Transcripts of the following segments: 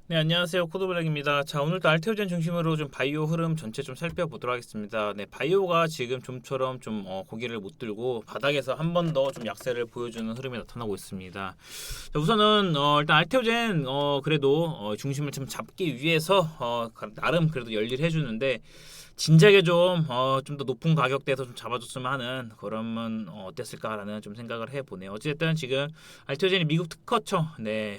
네, 안녕하세요. 코드블랙입니다. 자, 오늘도 알테오젠 중심으로 좀 바이오 흐름 전체 좀 살펴보도록 하겠습니다. 네, 바이오가 지금 좀처럼 좀 고개를 못 들고 바닥에서 한 번 더 좀 약세를 보여주는 흐름이 나타나고 있습니다. 자, 우선은 일단 알테오젠 그래도 중심을 좀 잡기 위해서 나름 그래도 열일해 주는데 진작에 좀 더 높은 가격대에서 좀 잡아줬으면 하는 그러면 어땠을까라는 좀 생각을 해보네요. 어쨌든 지금 알테오젠이 미국 특허청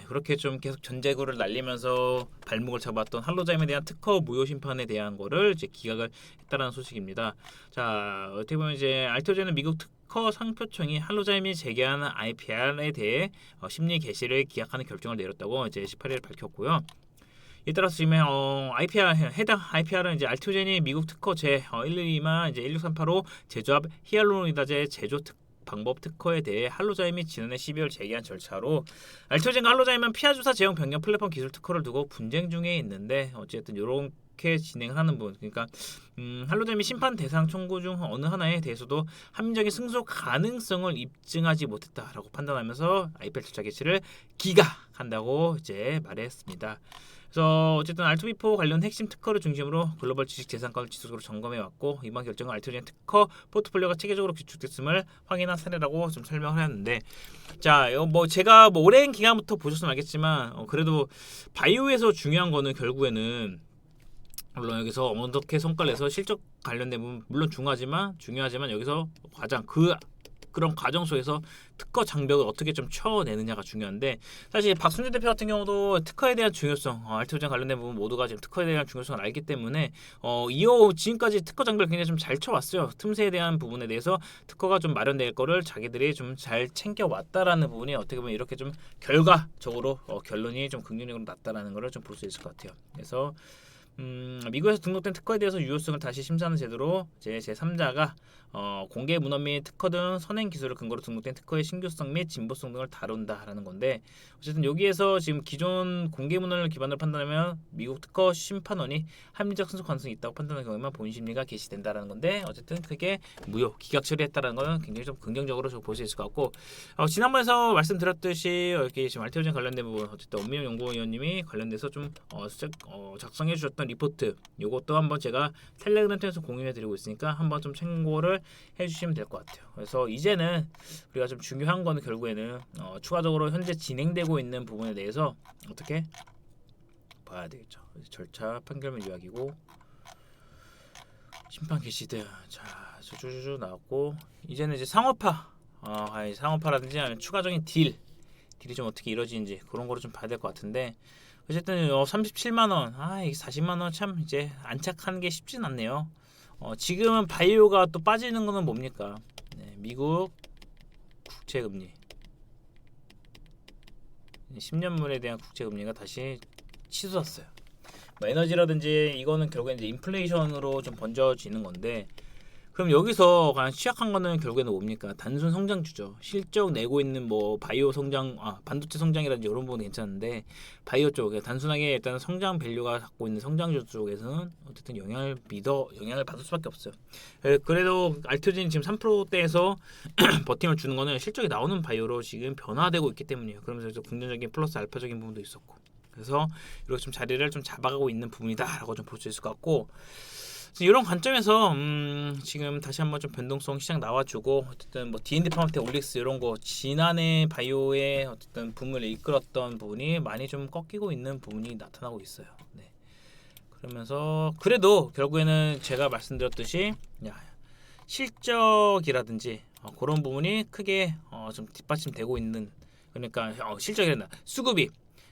그렇게 좀 계속 전재고를 날리면서 발목을 잡았던 할로자임에 대한 특허 무효 심판에 대한 거를 이제 기각을 했다는 소식입니다. 자, 어떻게 보면 이제 알테오젠은 미국 특허 상표청이 할로자임이 제기한 IPR에 대해 심리 개시를 기각하는 결정을 내렸다고 이제 18일 밝혔고요. 이에 따라서 지금 IPR 해당 IPR은 이제 알테오젠이 미국 특허 제 112만 이제 16385 제조합 히알루로니다제 제조 방법 특허에 대해 할로자임이 지난해 12월 제기한 절차로 알테오젠과 할로자임은 피하주사 제형 변경 플랫폼 기술 특허를 두고 분쟁 중에 있는데 어쨌든 이렇게 진행하는 부분 그러니까 할로자임이 심판 대상 청구 중 어느 하나에 대해서도 합리적인 승소 가능성을 입증하지 못했다라고 판단하면서 IPR 절차 개시를 기각한다고 이제 말했습니다. 그래서 어쨌든 R2B4 관련 핵심 특허를 중심으로 글로벌 지식 재산권을 지속적으로 점검해 왔고 이번 결정은 알테오젠 특허 포트폴리오가 체계적으로 구축됐음을 확인한 사례라고 좀 설명을 했는데 자, 뭐 제가 뭐 오랜 기간부터 보셨으면 알겠지만 그래도 바이오에서 중요한 거는 결국에는 물론 여기서 어떻게 성과를 내서 실적 관련된 부분 물론 중요하지만 여기서 가장 그런 과정 속에서 특허 장벽을 어떻게 좀 쳐내느냐가 중요한데 사실 박순재 대표 같은 경우도 특허에 대한 중요성, 알테오젠 관련된 부분 모두가 지금 특허에 대한 중요성을 알기 때문에 이후 지금까지 특허 장벽을 굉장히 좀 잘 쳐왔어요. 틈새에 대한 부분에 대해서 특허가 좀 마련될 거를 자기들이 좀 잘 챙겨왔다라는 부분이 어떻게 보면 이렇게 좀 결과적으로 결론이 좀 긍정적으로 났다라는 것을 좀 볼 수 있을 것 같아요. 그래서 미국에서 등록된 특허에 대해서 유효성을 다시 심사하는 제도로 제3자가 공개 문헌 및 특허 등 선행 기술을 근거로 등록된 특허의 신규성 및 진보성 등을 다룬다라는 건데 어쨌든 여기에서 지금 기존 공개 문헌을 기반으로 판단하면 미국 특허 심판원이 합리적 승소 가능성이 있다고 판단하는 경우에만 본인 심리가 개시된다라는 건데 어쨌든 그게 무효 기각 처리했다라는 것은 굉장히 좀 긍정적으로 볼 수 있을 것 같고 지난번에서 말씀드렸듯이 이렇게 지금 알테오젠 관련된 부분 어쨌든 엄민영 연구위원님이 관련돼서 좀 작성해 주셨던 리포트 요것도 한번 제가 텔레그램 통해서 공유해 드리고 있으니까 한번 좀 참고를 해주시면 될 것 같아요. 그래서 이제는 우리가 좀 중요한 거는 결국에는 추가적으로 현재 진행되고 있는 부분에 대해서 어떻게 봐야 되겠죠. 절차 판결문 요약이고 심판 개시드 자 쭈쭈쭈 나왔고 이제는 이제 상업화라든지 아니면 추가적인 딜이 좀 어떻게 이루어지는지 그런 거를 좀 봐야 될 것 같은데 어쨌든 37만 원, 이게 40만 원 참 이제 안착하는 게 쉽진 않네요. 지금은 바이오가 또 빠지는 거는 뭡니까? 네, 미국 국채 금리, 10년물에 대한 국채 금리가 다시 치솟았어요. 뭐 에너지라든지 이거는 결국엔 이제 인플레이션으로 좀 번져지는 건데 그럼 여기서 가장 취약한 거는 결국에는 뭡니까? 단순 성장주죠. 실적 내고 있는 뭐 바이오 성장, 반도체 성장이라든지 이런 부분은 괜찮은데 바이오 쪽에 단순하게 일단 성장 밸류가 갖고 있는 성장주 쪽에서는 어쨌든 영향을 받을 수밖에 없어요. 그래도 알테오젠이 지금 3%대에서 버팀을 주는 거는 실적이 나오는 바이오로 지금 변화되고 있기 때문이에요. 그러면서 긍정적인 플러스 알파적인 부분도 있었고. 그래서 이렇게 좀 자리를 좀 잡아가고 있는 부분이다라고 좀 볼 수 있을 것 같고. 이런 관점에서 지금 다시 한번 좀 변동성 시장 나와주고 어쨌든 뭐 D&D 파운틴 올릭스 이런 거 지난해 바이오의 어쨌든 붐을 이끌었던 부분이 많이 좀 꺾이고 있는 부분이 나타나고 있어요. 네. 그러면서 그래도 결국에는 제가 말씀드렸듯이 실적이라든지 그런 부분이 크게 좀 뒷받침되고 있는 그러니까 실적이란다 수급이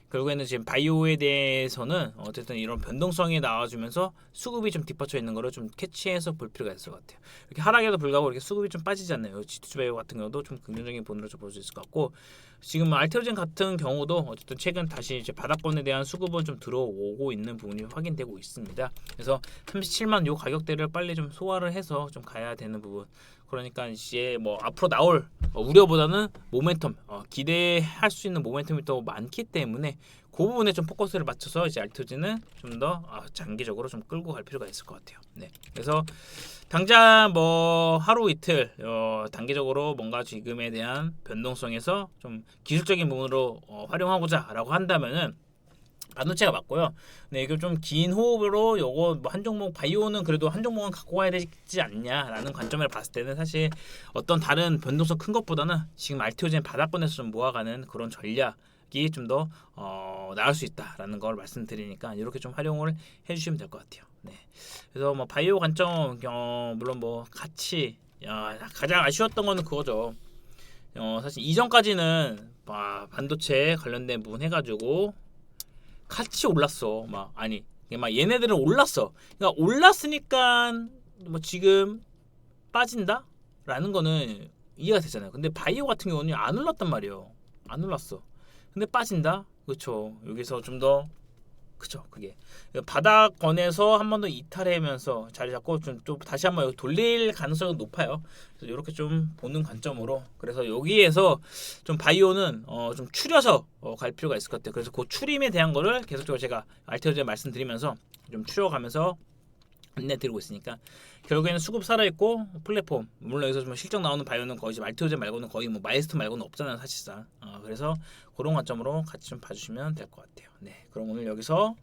결국에는 지금 바이오에 대해서는 어쨌든 이런 변동성이 나와주면서 수급이 좀 뒷받쳐 있는 거를 좀 캐치해서 볼 필요가 있을 것 같아요. 이렇게 하락에도 불구하고 이렇게 수급이 좀 빠지지 않나요? G2 바이오 같은 경우도 좀 긍정적인 부분으로 좀 볼 수 있을 것 같고 지금 알테오젠 같은 경우도 어쨌든 최근 다시 이제 바닥권에 대한 수급은 좀 들어오고 있는 부분이 확인되고 있습니다. 그래서 37만 요 가격대를 빨리 좀 소화를 해서 좀 가야 되는 부분. 그러니까 이제 뭐 앞으로 나올 우려보다는 모멘텀 기대할 수 있는 모멘텀이 더 많기 때문에 그 부분에 좀 포커스를 맞춰서 이제 알테오젠은 좀 더 장기적으로 좀 끌고 갈 필요가 있을 것 같아요. 네. 그래서 당장 뭐 하루 이틀 단기적으로 뭔가 지금에 대한 변동성에서 좀 기술적인 부분으로 활용하고자라고 한다면은 반도체가 맞고요. 네, 이거 좀 긴 호흡으로 요거 뭐 한 종목 바이오는 그래도 한 종목은 갖고 가야 되지 않냐라는 관점을 봤을 때는 사실 어떤 다른 변동성 큰 것보다는 지금 알테오젠 바닥권에서 좀 모아가는 그런 전략이 좀 더 나을 수 있다라는 걸 말씀드리니까 이렇게 좀 활용을 해주시면 될 것 같아요. 네, 그래서 뭐 바이오 관점 물론 뭐 같이 가장 아쉬웠던 거는 그거죠. 사실 이전까지는 반도체 관련된 부분 해가지고 같이 올랐어. 막 아니, 막 얘네들은 올랐어. 그러니까 올랐으니까 뭐 지금 빠진다라는 거는 이해가 되잖아요. 근데 바이오 같은 경우는 안 올랐단 말이에요. 안 올랐어. 근데 빠진다. 그렇죠. 여기서 좀 더 그죠. 그게 바닥권에서 한 번 더 이탈하면서 자리 잡고 좀 또 다시 한번 돌릴 가능성이 높아요. 그래서 이렇게 좀 보는 관점으로 그래서 여기에서 좀 바이오는 좀 추려서 갈 필요가 있을 것 같아요. 그래서 그 추림에 대한 거를 계속적으로 제가 알테오제 말씀드리면서 좀 추려가면서 안내 드리고 있으니까 결국에는 수급 살아있고 플랫폼 물론 여기서 좀 실적 나오는 바이오는 거의 지금 알테오제 말고는 거의 뭐 마이스톤 말고는 없잖아요 사실상. 그래서 그런 관점으로 같이 좀 봐주시면 될 것 같아요. 네, 그럼 오늘 여기서